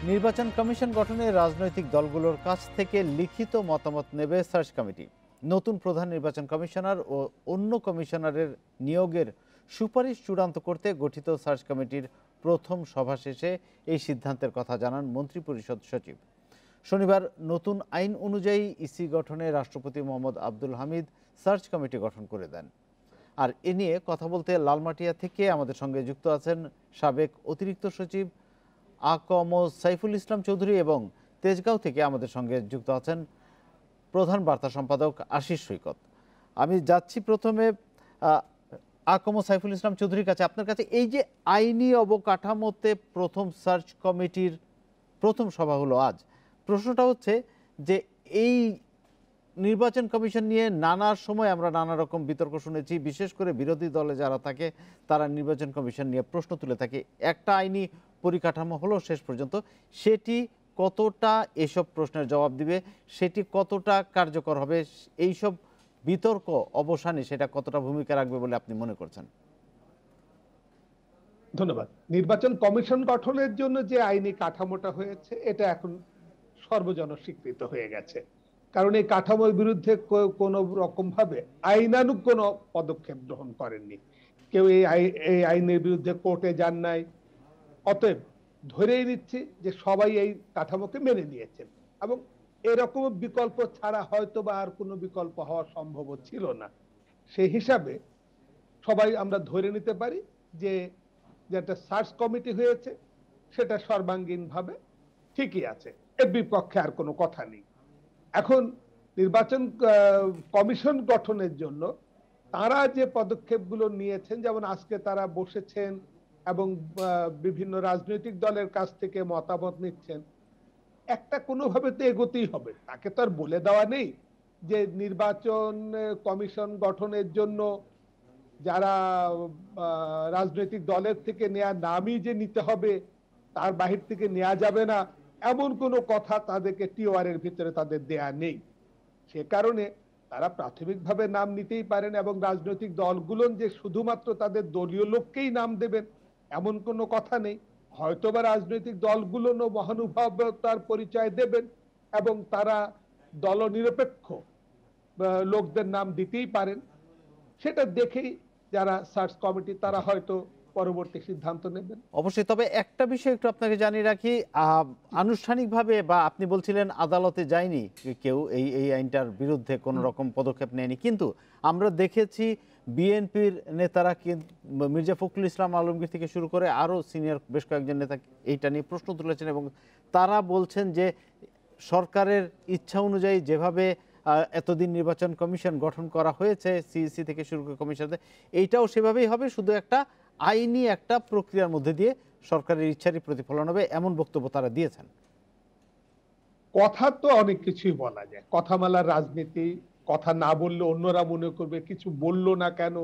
নির্বাচন কমিশন গঠনে রাজনৈতিক দলগুলোর কাছ থেকে লিখিত মতামত নেবে সার্চ কমিটি। নতুন প্রধান নির্বাচন কমিশনার ও অন্য কমিশনারের নিয়োগের সুপারিশ চূড়ান্ত করতে গঠিত সার্চ কমিটির প্রথম সভা শেষে এই সিদ্ধান্তের কথা জানান মন্ত্রিপরিষদ সচিব। শনিবার নতুন আইন অনুযায়ী ইসি গঠনে রাষ্ট্রপতি মোহাম্মদ আব্দুল হামিদ সার্চ কমিটি গঠন করে দেন। আর এ নিয়ে কথা বলতে লালমাটিয়া থেকে আমাদের সঙ্গে যুক্ত আছেন সাবেক অতিরিক্ত সচিব আকম সাইফুল ইসলাম চৌধুরী এবং তেজগাঁও থেকে আমাদের সঙ্গে যুক্ত আছেন প্রধান বার্তা সম্পাদক আশিস সৈকত। আমি যাচ্ছি প্রথমে আকম সাইফুল ইসলাম চৌধুরীর কাছে, আপনার কাছে। এই যে আইনি অবকাঠামোতে প্রথম সার্চ কমিটির প্রথম সভা হলো আজ, প্রশ্নটা হচ্ছে যে এই নির্বাচন কমিশন নিয়ে নানা সময় আমরা নানা রকম বিতর্ক শুনেছি, বিশেষ করে বিরোধী দলে যারা থাকে তারা নির্বাচন কমিশন নিয়ে প্রশ্ন তুলে থাকে। একটা আইনি পরিকাঠামো হলো শেষ পর্যন্ত, সেটি কতটা এসব প্রশ্নের জবাব দিবে, সেটি কতটা কার্যকর হবে, এইসব বিতর্ক অবসানে সেটা কতটা ভূমিকা রাখবে বলে আপনি মনে করছেন? ধন্যবাদ। নির্বাচন কমিশন গঠনের জন্য যে আইনি কাঠামোটা হয়েছে এটা এখন সর্বজন স্বীকৃত হয়ে গেছে, কারণ এই কাঠামোর বিরুদ্ধে কোন রকম ভাবে আইনানুগ কোনো পদক্ষেপ গ্রহণ করেননি কেউ। এই আইনের বিরুদ্ধে কোর্টে যান নাই। অতএব ধরেই নিচ্ছি যে সবাই এই কাঠামোকে মেনে নিয়েছেন এবং এরকম বিকল্প ছাড়া হয়তো বা আর কোনো বিকল্প হওয়া সম্ভব ছিল না। সেই হিসাবে সবাই আমরা ধরে নিতে পারি যে যেটা সার্চ কমিটি হয়েছে সেটা সর্বাঙ্গীনভাবে ঠিকই আছে, এর বিপক্ষে আর কোনো কথা নেই। এখন নির্বাচন কমিশন গঠনের জন্য তারা যে পদক্ষেপগুলো নিয়েছেন, যেমন আজকে তারা বসেছেন এবং বিভিন্ন রাজনৈতিক দলের কাছ থেকে মতামত নিচ্ছেন, একটা কোনোভাবে তো এগোতেই হবে। তাকে তো আর বলে দেওয়া নেই যে নির্বাচন কমিশন গঠনের জন্য যারা রাজনৈতিক দলের থেকে নেয়া নামই যে নিতে হবে, তার বাহির থেকে নেওয়া যাবে না, এমন কোনো কথা তাদেরকে টিওআর এর ভিতরে তাদের দেয়া নেই। সে কারণে তারা প্রাথমিকভাবে নাম নিতেই পারেন এবং রাজনৈতিক দলগুলো যে শুধুমাত্র তাদের দলীয় লোককেই নাম দেবেন এমন কোনো কথা নেই। হয়তোবা রাজনৈতিক দলগুলো মহানুভবতার পরিচয় দেবেন এবং তারা দলনিরপেক্ষ লোকদের নাম দিতেই পারেন। সেটা দেখেই যারা সার্চ কমিটি তারা হয়তো পরবর্তী সিদ্ধান্ত নেবেন। অবশ্যই। তবে একটা বিষয় একটু আপনাকে জানিয়ে রাখি, আনুষ্ঠানিকভাবে বা আপনি বলছিলেন আদালতে যায়নি কেউ, এই আইনটার বিরুদ্ধে কোনো রকম পদক্ষেপ নেয়নি, কিন্তু আমরা দেখেছি বিএনপির নেতারা মির্জা ফখরুল ইসলাম আলমগীর থেকে শুরু করে আরও সিনিয়র বেশ কয়েকজন নেতা এইটা নিয়ে প্রশ্ন তুলেছেন এবং তারা বলছেন যে সরকারের ইচ্ছা অনুযায়ী যেভাবে এতদিন নির্বাচন কমিশন গঠন করা হয়েছে সিইসি থেকে শুরু করে কমিশনারদের, এইটাও সেভাবেই হবে, শুধু একটা আইনি একটা প্রক্রিয়ার মধ্যে দিয়ে সরকারের ইচ্ছারই প্রতিফলন হবে, এমন বক্তব্য তারা দিয়েছেন। কথা তো অনেক কিছুই বলা যায়, কথামালার রাজনীতি, কথা না বললে অন্যরা মনে করবে কিছু বললো না কেন।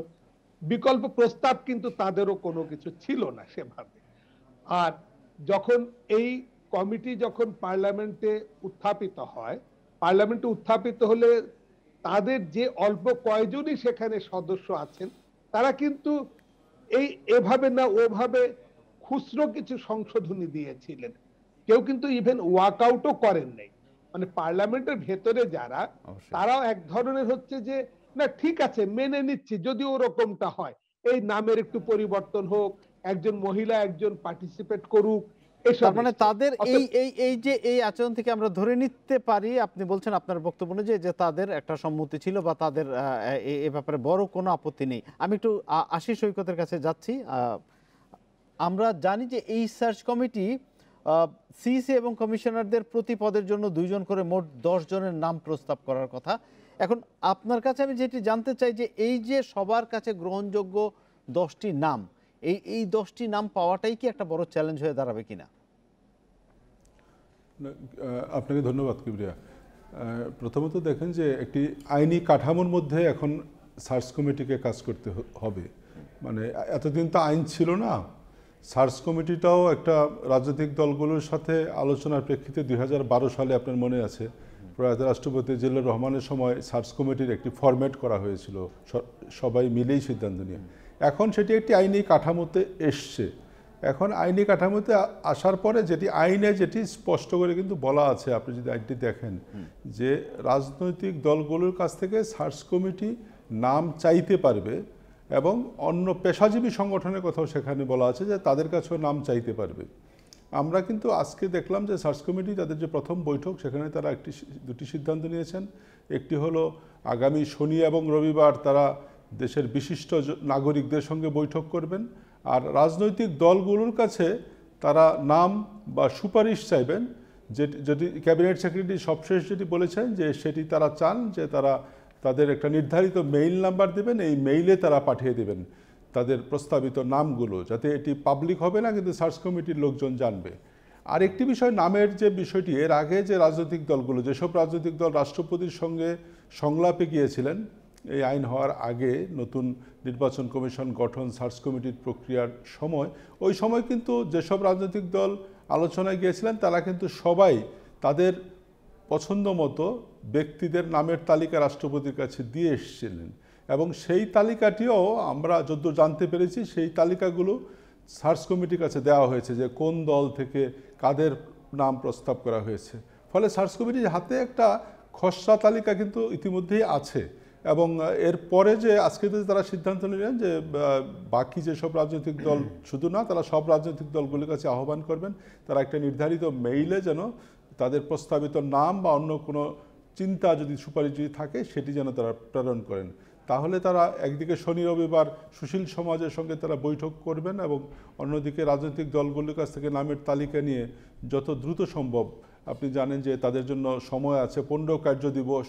বিকল্প প্রস্তাব কিন্তু তাদেরও কোনো কিছু ছিল না সেভাবে। আর যখন এই কমিটি যখন পার্লামেন্টে উত্থাপিত হয়, পার্লামেন্টে উত্থাপিত হলে তাদের যে অল্প কয়জনই সেখানে সদস্য আছেন তারা কিন্তু এভাবে না ওভাবে খুচরো কিছু সংশোধনী দিয়েছিলেন। কেউ কিন্তু ইভেন ওয়াকআউটও করেন নাই। মানে পার্লামেন্টের ভেতরে যারা, তারাও এক ধরনের হচ্ছে যে না ঠিক আছে মেনে নিচ্ছি যদি ওরকমটা হয়, এই নামের একটু পরিবর্তন হোক, একজন মহিলা একজন পার্টিসিপেট করুক, তার মানে তাদের এই আচরণ থেকে আমরা ধরে নিতে পারি, আপনি বলছেন আপনার বক্তব্য অনুযায়ী, যে তাদের একটা সম্মতি ছিল বা তাদের এ ব্যাপারে বড় কোনো আপত্তি নেই। আমি একটু আশিস সৈকতের কাছে যাচ্ছি। আমরা জানি যে এই সার্চ কমিটি সিইসি এবং কমিশনারদের প্রতি পদের জন্য 2 জন করে মোট 10 জনের নাম প্রস্তাব করার কথা। এখন আপনার কাছে আমি যেটি জানতে চাই যে এই যে সবার কাছে গ্রহণযোগ্য 10টি নাম, এই 10টি নাম পাওয়াটাই কি একটা বড় চ্যালেঞ্জ হয়ে দাঁড়াবে কিনা? আপনাকে ধন্যবাদ কিবরিয়া। প্রথমত দেখেন যে একটি আইনি কাঠামোর মধ্যে এখন সার্চ কমিটিকে কাজ করতে হবে। মানে এতদিন তো আইন ছিল না। সার্চ কমিটিটাও একটা রাজনৈতিক দলগুলোর সাথে আলোচনার প্রেক্ষিতে 2012 সালে আপনার মনে আছে প্রয়াত রাষ্ট্রপতি জিল্লুর রহমানের সময় সার্চ কমিটির একটি ফরম্যাট করা হয়েছিল, সবাই মিলেই সিদ্ধান্ত নিয়ে। এখন সেটি একটি আইনি কাঠামোতে এসছে এখন আইনি কাঠামোতে আসার পরে যেটি স্পষ্ট করে কিন্তু বলা আছে, আপনি যদি আইনটি দেখেন, যে রাজনৈতিক দলগুলোর কাছ থেকে সার্চ কমিটি নাম চাইতে পারবে এবং অন্য পেশাজীবী সংগঠনের কথাও সেখানে বলা আছে যে তাদের কাছেও নাম চাইতে পারবে। আমরা কিন্তু আজকে দেখলাম যে সার্চ কমিটি তাদের যে প্রথম বৈঠক, সেখানে তারা দুটি সিদ্ধান্ত নিয়েছেন। একটি হলো আগামী শনি এবং রবিবার তারা দেশের বিশিষ্ট নাগরিকদের সঙ্গে বৈঠক করবেন, আর রাজনৈতিক দলগুলোর কাছে তারা নাম বা সুপারিশ চাইবেন। যেটি ক্যাবিনেট সেক্রেটারি সবশেষ যেটি বলেছেন যে সেটি তারা চান যে তাদের একটা নির্ধারিত মেইল নাম্বার দেবেন, এই মেইলে তারা পাঠিয়ে দেবেন তাদের প্রস্তাবিত নামগুলো, যাতে এটি পাবলিক হবে না, কিন্তু সার্চ কমিটির লোকজন জানবে। আর একটি বিষয়, নামের যে বিষয়টি, এর আগে যে রাজনৈতিক দলগুলো, যেসব রাজনৈতিক দল রাষ্ট্রপতির সঙ্গে সংলাপে গিয়েছিলেন এই আইন হওয়ার আগে, নতুন নির্বাচন কমিশন গঠন সার্চ কমিটির প্রক্রিয়ার সময়, ওই সময় কিন্তু যেসব রাজনৈতিক দল আলোচনায় গিয়েছিলেন তারা কিন্তু সবাই তাদের পছন্দ মতো ব্যক্তিদের নামের তালিকা রাষ্ট্রপতির কাছে দিয়ে এসেছিলেন, এবং সেই তালিকাটিও আমরা যতদূর জানতে পেরেছি সেই তালিকাগুলো সার্চ কমিটির কাছে দেওয়া হয়েছে যে কোন দল থেকে কাদের নাম প্রস্তাব করা হয়েছে। ফলে সার্চ কমিটির হাতে একটা খসড়া তালিকা কিন্তু ইতিমধ্যেই আছে, এবং এরপরে যে আজকে তারা সিদ্ধান্ত নিলেন যে বাকি যেসব রাজনৈতিক দল, শুধু না, তারা সব রাজনৈতিক দলগুলির কাছে আহ্বান করবেন তারা একটা নির্ধারিত মেইলে যেন তাদের প্রস্তাবিত নাম বা অন্য কোনো চিন্তা যদি সুপারিশ যদি থাকে সেটি যেন তারা প্রেরণ করেন। তাহলে তারা একদিকে শনি রবিবার সুশীল সমাজের সঙ্গে তারা বৈঠক করবেন, এবং অন্যদিকে রাজনৈতিক দলগুলির কাছ থেকে নামের তালিকা নিয়ে যত দ্রুত সম্ভব, আপনি জানেন যে তাদের জন্য সময় আছে 15 কার্য দিবস,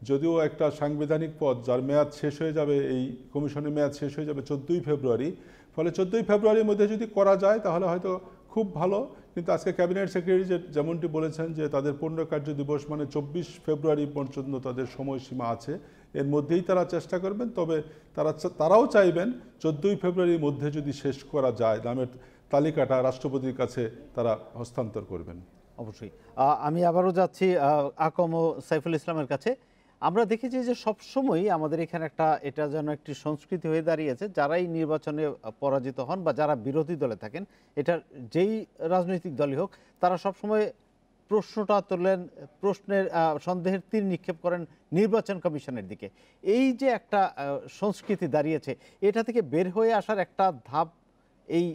যদিও একটা সাংবিধানিক পদ যার মেয়াদ শেষ হয়ে যাবে, এই কমিশনের মেয়াদ শেষ হয়ে যাবে 14ই ফেব্রুয়ারি। ফলে 14ই ফেব্রুয়ারির মধ্যে যদি করা যায় তাহলে হয়তো খুব ভালো। কিন্তু আজকে ক্যাবিনেট সেক্রেটারি যেমনটি বলেছেন যে তাদের 15 কার্য দিবস মানে 24 ফেব্রুয়ারি পর্যন্ত তাদের সময়সীমা আছে, এর মধ্যেই তারা চেষ্টা করবেন। তবে তারাও চাইবেন 14ই ফেব্রুয়ারির মধ্যে যদি শেষ করা যায়, নামের তালিকাটা রাষ্ট্রপতির কাছে তারা হস্তান্তর করবেন। অবশ্যই। আমি আবারও যাচ্ছি আকম ও সাইফুল ইসলামের কাছে। আমরা দেখেছি যে সবসময় আমাদের এখানে এটা যেন একটি সংস্কৃতি হয়ে দাঁড়িয়েছে, যারাই নির্বাচনে পরাজিত হন বা যারা বিরোধী দলে থাকেন, এটা যেই রাজনৈতিক দলই হোক, তারা সবসময় প্রশ্নটা তোলেন, প্রশ্নের সন্দেহের তীর নিক্ষেপ করেন নির্বাচন কমিশনের দিকে। এই যে একটা সংস্কৃতি দাঁড়িয়েছে, এটা থেকে বের হয়ে আসার একটা ধাপ এই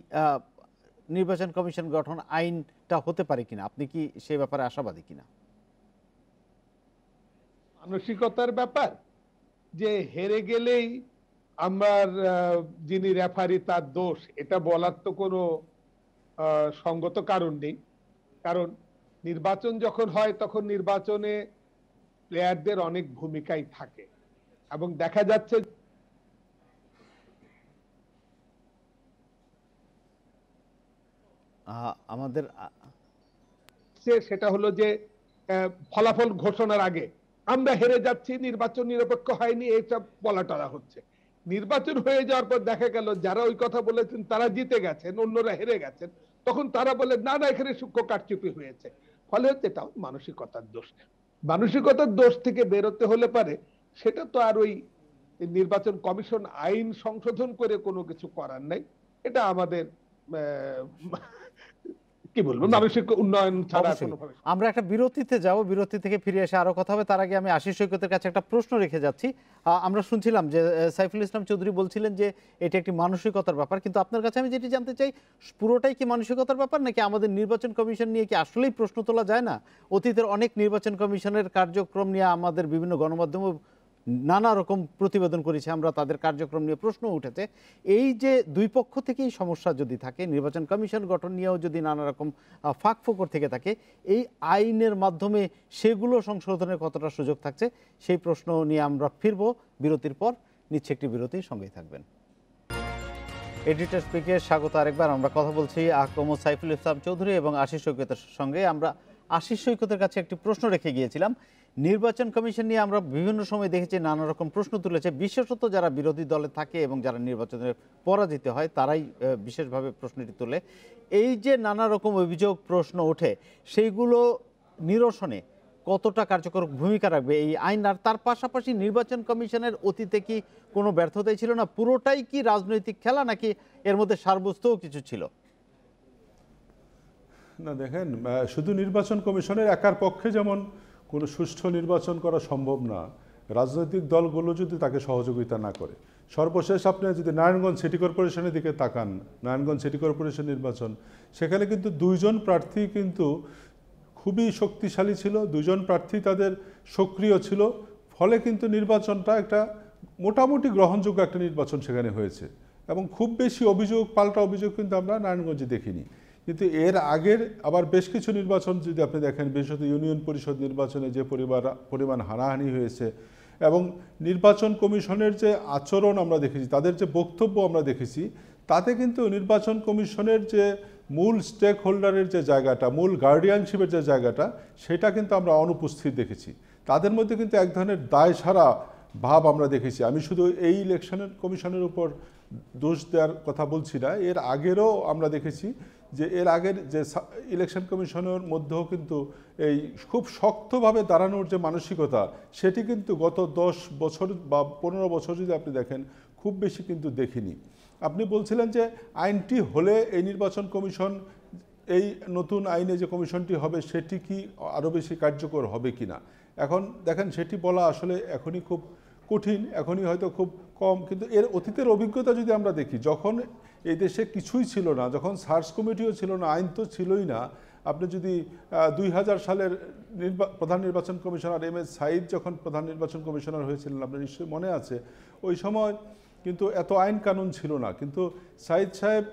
নির্বাচন কমিশন গঠন আইনটা হতে পারে কিনা, আপনি কি সেই ব্যাপারে আশাবাদী কিনা? মানসিকতার ব্যাপার, যে হেরে গেলেই আমার যিনি রেফারি তার দোষ, এটা বলার তো কোনো সঙ্গত কারণ নেই। কারণ নির্বাচন যখন হয় তখন নির্বাচনে প্লেয়ারদের অনেক ভূমিকাই থাকে, এবং দেখা যাচ্ছে আমাদের সেটা হলো যে ফলাফল ঘোষণার আগে আমরা হেরে যাচ্ছি, নির্বাচন নিরপেক্ষ হয়নি, এটা বলা টলা হচ্ছে। নির্বাচন হয়ে যাওয়ার পর দেখা গেল যারা ওই কথা বলেছেন তারা জিতে গেছেন, অন্যরা হেরে গেছেন, তখন তারা বলে না না এখানে সূক্ষ্ম কারচুপি হয়েছে। ফলে হচ্ছে এটাও মানসিকতার দোষ। মানসিকতার দোষ থেকে বেরোতে হলে পারে সেটা তো আর ওই নির্বাচন কমিশন আইন সংশোধন করে কোনো কিছু করার নাই। এটা আমাদের কি বলবো, মানসিক উন্নয়ন ছাড়া কোনোভাবে। আমরা একটা বিরতিতে যাব, বিরতি থেকে ফিরে এসে আরো কথা হবে। তার আগে আমি আশিস সৈকতের কাছে একটা প্রশ্ন রেখে যাচ্ছি। আমরা শুনছিলাম যে সাইফুল ইসলাম চৌধুরী বলছিলেন যে এটা একটি মানসিকতার ব্যাপার, কিন্তু আপনার কাছে আমি যেটি জানতে চাই, পুরোটাই কি মানসিকতার ব্যাপার, নাকি আমাদের নির্বাচন কমিশন নিয়ে কি আসলেই প্রশ্ন তোলা যায় না? অতীতের অনেক নির্বাচন কমিশনের কার্যক্রম নিয়ে আমাদের বিভিন্ন গণমাধ্যম নানা রকম প্রতিবেদন করেছে, আমরা তাদের কার্যক্রম নিয়ে প্রশ্ন উঠেছে। এই যে দুই পক্ষ থেকেই সমস্যা যদি থাকে, নির্বাচন কমিশন গঠন নিয়েও যদি নানা রকম ফাঁক ফোকর থেকে থাকে, এই আইনের মাধ্যমে সেগুলো সংশোধনের কতটা সুযোগ থাকছে, সেই প্রশ্ন নিয়ে আমরা ফিরবো বিরতির পর। নিচ্ছে একটি বিরতি, সঙ্গেই থাকবেন। এডিটর স্পিকে স্বাগত আরেকবার। আমরা কথা বলছি আকম ও সাইফুল ইসলাম চৌধুরী এবং আশিস সৈকতের সঙ্গে। আমরা আশিস সৈকতের কাছে একটি প্রশ্ন রেখে গিয়েছিলাম। নির্বাচন কমিশন নিয়ে আমরা বিভিন্ন সময় দেখেছি নানা রকম প্রশ্ন তুলেছে, বিশেষত যারা বিরোধী দলে থাকে এবং যারা নির্বাচনে পরাজিত হয় তারাই বিশেষভাবে প্রশ্নটি তোলে। এই যে নানা রকম অভিযোগ প্রশ্ন ওঠে, সেইগুলো নিরসনে কতটা কার্যকর ভূমিকা রাখবে এই আইন? আর তার পাশাপাশি নির্বাচন কমিশনের অতীতে কি কোনো ব্যর্থতাই ছিল না? পুরোটাই কি রাজনৈতিক খেলা, নাকি এর মধ্যে সারবস্তুও কিছু ছিল? না দেখেন, শুধু নির্বাচন কমিশনের একার পক্ষে যেমন কোনো সুষ্ঠু নির্বাচন করা সম্ভব না, রাজনৈতিক দলগুলো যদি তাকে সহযোগিতা না করে। সর্বশেষ আপনি যদি নারায়ণগঞ্জ সিটি কর্পোরেশনের দিকে তাকান, নারায়ণগঞ্জ সিটি কর্পোরেশন নির্বাচন, সেখানে কিন্তু দুইজন প্রার্থী কিন্তু খুবই শক্তিশালী ছিল, দুজন প্রার্থী তাদের সক্রিয় ছিল, ফলে কিন্তু নির্বাচনটা একটা মোটামুটি গ্রহণযোগ্য একটা নির্বাচন সেখানে হয়েছে। এবং খুব বেশি অভিযোগ, পাল্টা অভিযোগ কিন্তু আমরা নারায়ণগঞ্জে দেখিনি। কিন্তু এর আগের আবার বেশ কিছু নির্বাচন যদি আপনি দেখেন, বিশেষত ইউনিয়ন পরিষদ নির্বাচনে যে পরিমাণ হানাহানি হয়েছে এবং নির্বাচন কমিশনের যে আচরণ আমরা দেখেছি, তাদের যে বক্তব্য আমরা দেখেছি, তাতে কিন্তু নির্বাচন কমিশনের যে মূল স্টেক হোল্ডারের যে জায়গাটা, মূল গার্ডিয়ানশিপের যে জায়গাটা, সেটা কিন্তু আমরা অনুপস্থিত দেখেছি। তাদের মধ্যে কিন্তু এক ধরনের দায় সারা ভাব আমরা দেখেছি। আমি শুধু এই ইলেকশনের কমিশনের উপর দোষ দেওয়ার কথা বলছি না, এর আগেরও আমরা দেখেছি যে এর আগের যে ইলেকশন কমিশনের মধ্যেও কিন্তু এই খুব শক্তভাবে দাঁড়ানোর যে মানসিকতা, সেটি কিন্তু গত 10 বছর বা 15 বছর যদি আপনি দেখেন, খুব বেশি কিন্তু দেখিনি। আপনি বলছিলেন যে আইনটি হলে এই নির্বাচন কমিশন, এই নতুন আইনে যে কমিশনটি হবে সেটি কি আরও বেশি কার্যকর হবে কি না। এখন দেখেন, সেটি বলা আসলে এখনই খুব কঠিন, এখনই হয়তো খুব কম। কিন্তু এর অতীতের অভিজ্ঞতা যদি আমরা দেখি, যখন এই দেশে কিছুই ছিল না, যখন সার্চ কমিটিও ছিল না, আইন তো ছিলই না, আপনি যদি 2000 সালের প্রধান নির্বাচন কমিশনার এম এস সাঈদ যখন প্রধান নির্বাচন কমিশনার হয়েছিলেন, আপনার নিশ্চয়ই মনে আছে, ওই সময় কিন্তু এত আইন কানুন ছিল না। কিন্তু সাঈদ সাহেব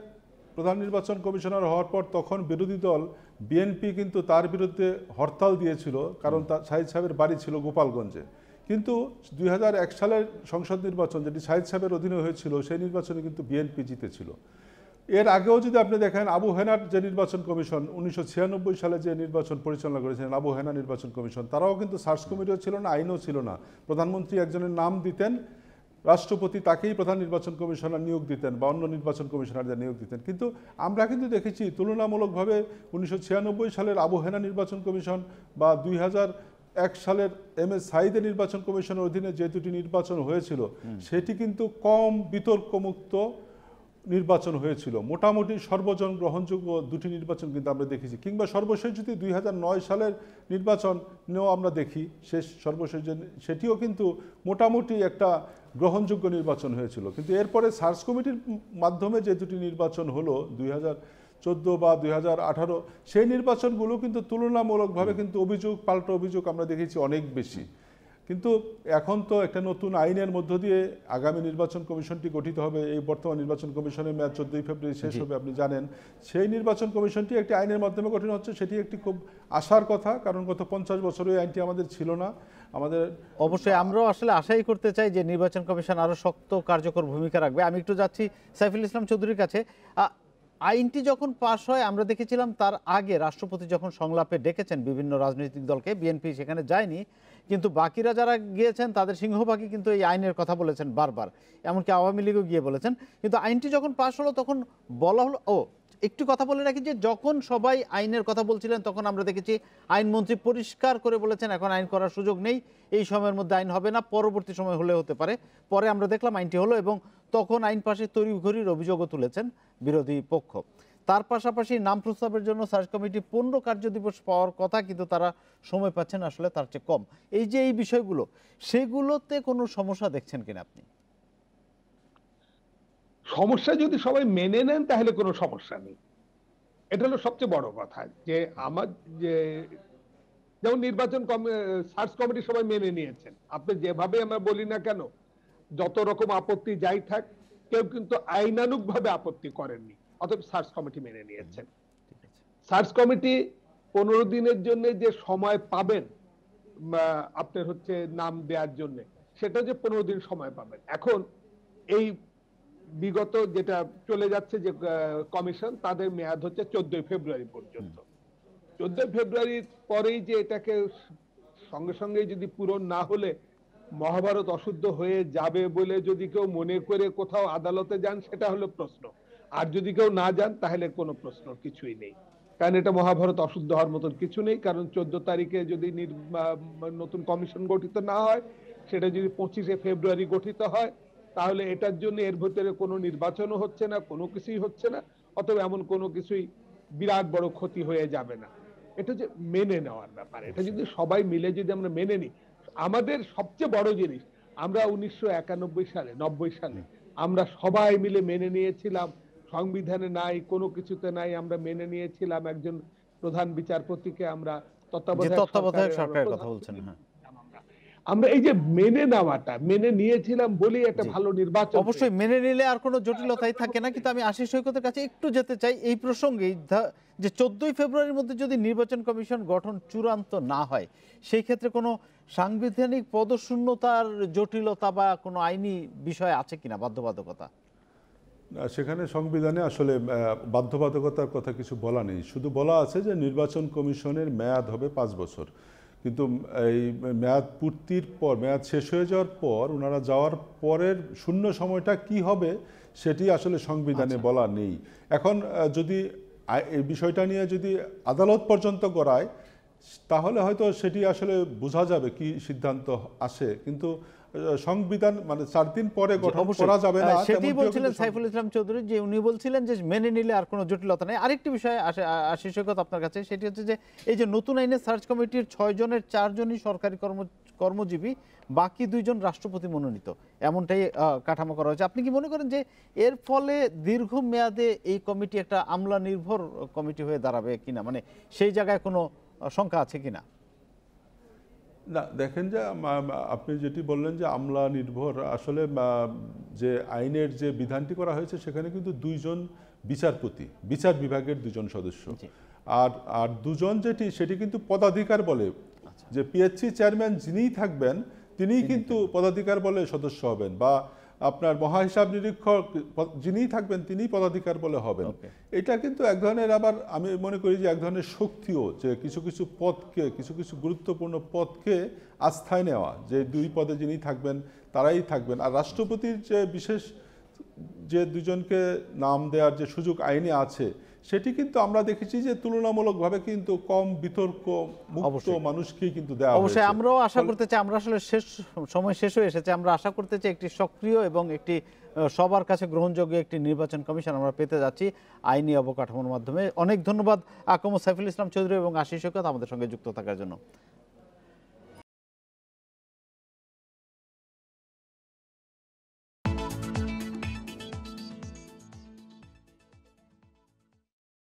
প্রধান নির্বাচন কমিশনার হওয়ার পর তখন বিরোধী দল বিএনপি কিন্তু তার বিরুদ্ধে হরতাল দিয়েছিল, কারণ সাঈদ সাহেবের বাড়ি ছিল গোপালগঞ্জে। কিন্তু 2001 সালের সংসদ নির্বাচন, যেটি সাঈদ সাহেবের অধীনে হয়েছিল, সেই নির্বাচনে কিন্তু বিএনপি জিতেছিল। এর আগেও যদি আপনি দেখেন, আবু হেনার যে নির্বাচন কমিশন 1996 সালে যে নির্বাচন পরিচালনা করেছিলেন, আবু হেনা নির্বাচন কমিশন, তারাও কিন্তু সার্চ কমিটিও ছিল না, আইনও ছিল না। প্রধানমন্ত্রী একজনের নাম দিতেন, রাষ্ট্রপতি তাকেই প্রধান নির্বাচন কমিশনার নিয়োগ দিতেন বা অন্য নির্বাচন কমিশনারদের নিয়োগ দিতেন। কিন্তু আমরা কিন্তু দেখেছি তুলনামূলকভাবে 1996 সালের আবু হেনা নির্বাচন কমিশন বা 2001 সালের এম এস সাঈদের নির্বাচন কমিশনের অধীনে যে দুটি নির্বাচন হয়েছিল, সেটি কিন্তু কম বিতর্কমুক্ত নির্বাচন হয়েছিল। মোটামুটি সর্বজন গ্রহণযোগ্য দুটি নির্বাচন কিন্তু আমরা দেখেছি। কিংবা সর্বশেষ যদি 2009 সালের নির্বাচনেও আমরা দেখি, সর্বশেষ সেটিও কিন্তু মোটামুটি একটা গ্রহণযোগ্য নির্বাচন হয়েছিল। কিন্তু এরপরে সার্চ কমিটির মাধ্যমে যে দুটি নির্বাচন হলো 2014 বা 2018, সেই নির্বাচনগুলো কিন্তু তুলনামূলকভাবে কিন্তু অভিযোগ, পাল্টা অভিযোগ আমরা দেখেছি অনেক বেশি। কিন্তু এখন তো একটা নতুন আইনের মধ্য দিয়ে আগামী নির্বাচন কমিশনটি গঠিত হবে। এই বর্তমান নির্বাচন কমিশনের মেয়াদ 14 ফেব্রুয়ারি শেষ হবে, আপনি জানেন। সেই নির্বাচন কমিশনটি একটি আইনের মাধ্যমে গঠন হচ্ছে, সেটি একটি খুব আশার কথা, কারণ গত 50 বছরে এই আইনটি আমাদের ছিল না। আমাদের অবশ্যই আমরাও আসলে আশাই করতে চাই যে নির্বাচন কমিশন আরো শক্ত কার্যকর ভূমিকা রাখবে। আমি একটু যাচ্ছি সাইফুল ইসলাম চৌধুরীর কাছে। আইনটি যখন পাশ হয়, আমরা দেখেছিলাম তার আগে রাষ্ট্রপতি যখন সংলাপে ডেকেছেন বিভিন্ন রাজনৈতিক দলকে, বিএনপি সেখানে যায়নি, কিন্তু বাকিরা যারা গিয়েছেন তাদের সিংহভাগই কিন্তু এই আইনের কথা বলেছেন বারবার, এমনকি আওয়ামী লীগও গিয়ে বলেছেন। কিন্তু আইনটি যখন পাশ হলো তখন বলা হলো, একটু কথা বলে রাখি যে যখন সবাই আইনের কথা বলছিলেন তখন আমরা দেখেছি আইনমন্ত্রী পরিষ্কার করে বলেছেন এখন আইন করার সুযোগ নেই, এই সময়ের মধ্যে আইন হবে না, পরবর্তী সময় হলে হতে পারে। পরে আমরা দেখলাম আইনটি হলো এবং তখন আইন পাশে তড়িঘড়ির অভিযোগও তুলেছেন বিরোধী পক্ষ। তার পাশাপাশি নাম প্রস্তাবের জন্য সার্চ কমিটি 15 কার্যদিবস পাওয়ার কথা, কিন্তু তারা সময় পাচ্ছেন আসলে তার চেয়ে কম। এই যে এই বিষয়গুলো, সেগুলোতে কোনো সমস্যা দেখছেন কিনা আপনি? সমস্যা যদি সবাই মেনে নেন তাহলে কোনো সমস্যা নেই, এটা হলো সবচেয়ে বড় কথা। যে আমার যে যেমন নির্বাচন সার্চ কমিটি সবাই মেনে নিয়েছেন, আপনি যেভাবে আমরা বলি না কেন, যত রকম আপত্তি যাই থাক, কেউ কিন্তু আইনানুগ ভাবে আপত্তি করেননি, অতএব সার্চ কমিটি মেনে নিয়েছেন। সার্চ কমিটি 15 দিনের জন্য যে সময় পাবেন আপনার হচ্ছে নাম দেওয়ার জন্য, সেটা যে 15 দিন সময় পাবেন। এখন এই বিগত যেটা চলে যাচ্ছে যে কমিশন, তাদের মেয়াদ হচ্ছে 14 ফেব্রুয়ারি পর্যন্ত। 14 ফেব্রুয়ারির পরেই যে এটাকে সঙ্গে সঙ্গে যদি পূরণ না হলে মহাভারত অশুদ্ধ হয়ে যাবে বলে যদি কেউ মনে করে কোথাও আদালতে যান, সেটা হলো প্রশ্ন। আর যদি কেউ না যান তাহলে কোনো প্রশ্ন কিছুই নেই, কারণ এটা মহাভারত অশুদ্ধ হওয়ার মতন কিছু নেই। কারণ 14 তারিখে যদি নতুন কমিশন গঠিত না হয়, সেটা যদি 25 ফেব্রুয়ারি গঠিত হয়, তাহলে এটার জন্য এর ভিতরে কোনো নির্বাচনও হচ্ছে না, কোনো কিছুই হচ্ছে না। অতএব এমন কোনো কিছুই বিরাট বড় ক্ষতি হয়ে যাবে না। এটা যে মেনে নেওয়ার ব্যাপার, এটা যদি সবাই মিলে যদি আমরা মেনে নিই, আমাদের সবচেয়ে বড় জিনিস, আমরা 1991 সালে 90 সালে আমরা সবাই মিলে মেনে নিয়েছিলাম, সংবিধানে নাই, কোনো কিছুতে নাই, আমরা মেনে নিয়েছিলাম একজন প্রধান বিচারপতিকে আমরা তত্ত্বাবধায়ক সরকারের কথা বলছেন। হ্যাঁ, আমরা এই যে মেনে নেওয়াটা, মেনে নিয়েছিলাম বলেই একটা ভালো নির্বাচন। অবশ্যই মেনে নিলে আর কোনো জটিলতাই থাকে না। কিন্তু আমি আশিস সৈকতের কাছে একটু যেতে চাই এই প্রসঙ্গেই, যে 14ই ফেব্রুয়ারির মধ্যে যদি নির্বাচন কমিশন গঠন চূড়ান্ত না হয়, সেই ক্ষেত্রে কোনো সাংবিধানিক পদশূন্যতার জটিলতা বা কোনো আইনি বিষয় আছে কিনা, বাধ্যবাধকতা? না, সেখানে সংবিধানে আসলে বাধ্যবাধকতার কথা কিছু বলা নেই, শুধু বলা আছে যে নির্বাচন কমিশনের মেয়াদ হবে 5 বছর। কিন্তু এই মেয়াদ পূর্তির পর, মেয়াদ শেষ হয়ে যাওয়ার পর, ওনারা যাওয়ার পরের শূন্য সময়টা কি হবে সেটি আসলে সংবিধানে বলা নেই। এখন যদি এই বিষয়টা নিয়ে যদি আদালত পর্যন্ত গড়ায়, তাহলে হয়তো সেটি আসলে বোঝা যাবে কি সিদ্ধান্ত আসে। কিন্তু সংবিধান মানে 4 দিন পরে গঠন করা যাবে না, সেটি বলছিলেন সাইফুল ইসলাম চৌধুরী, যে উনি বলছিলেন যে মেনে নিলে আর কোনো জটিলতা নেই। আরেকটি বিষয় আশিস সৈকত আপনার কাছে, সেটি হচ্ছে যে এই যে নতুন আইনে সার্চ কমিটির 6 জনের 4 জনই সরকারি কর্মজীবী, বাকি 2 জন রাষ্ট্রপতি মনোনীত, এমনটাই কাঠামো করা হয়েছে। আপনি কি মনে করেন যে এর ফলে দীর্ঘমেয়াদে এই কমিটি একটা আমলা নির্ভর কমিটি হয়ে দাঁড়াবে কিনা, মানে সেই জায়গায় কোনো শঙ্কা আছে কিনা? না, দেখেন যে আপনি যেটি বললেন যে আমলা নির্ভর, আসলে যে আইনের যে বিধানটি করা হয়েছে সেখানে কিন্তু 2 জন বিচারপতি, বিচার বিভাগের 2 জন সদস্য, আর 2 জন সেটি কিন্তু পদাধিকার বলে, যে পিএসসি চেয়ারম্যান যিনিই থাকবেন তিনিই কিন্তু পদাধিকার বলে সদস্য হবেন, বা আপনার মহাহিসাব নিরীক্ষক যিনিই থাকবেন তিনিই পদাধিকার বলে হবেন। এটা কিন্তু এক ধরনের, আবার আমি মনে করি যে এক ধরনের শক্তিও, যে কিছু কিছু পদকে, কিছু কিছু গুরুত্বপূর্ণ পদকে আস্থায় নেওয়া, যে 2 পদে যিনি থাকবেন তারাই থাকবেন। আর রাষ্ট্রপতির যে বিশেষ যে 2 জনকে নাম দেওয়ার যে সুযোগ আইনে আছে, সেটি কিন্তু আমরা দেখেছি যে তুলনামূলকভাবে কিন্তু কম বিতর্ক মুক্ত মানুষকেই কিন্তু দেওয়া হয়েছে। অবশ্যই আমরাও আশা করতে চাই, আমরা আসলে সময় শেষ হয়ে এসেছে, আমরা আশা করতে চাই একটি সক্রিয় এবং একটি সবার কাছে গ্রহণযোগ্য একটি নির্বাচন কমিশন আমরা পেতে যাচ্ছি আইনি অবকাঠামোর মাধ্যমে। অনেক ধন্যবাদ আকম সাইফুল ইসলাম চৌধুরী এবং আশিস সৈকত আমাদের সঙ্গে যুক্ত থাকার জন্য।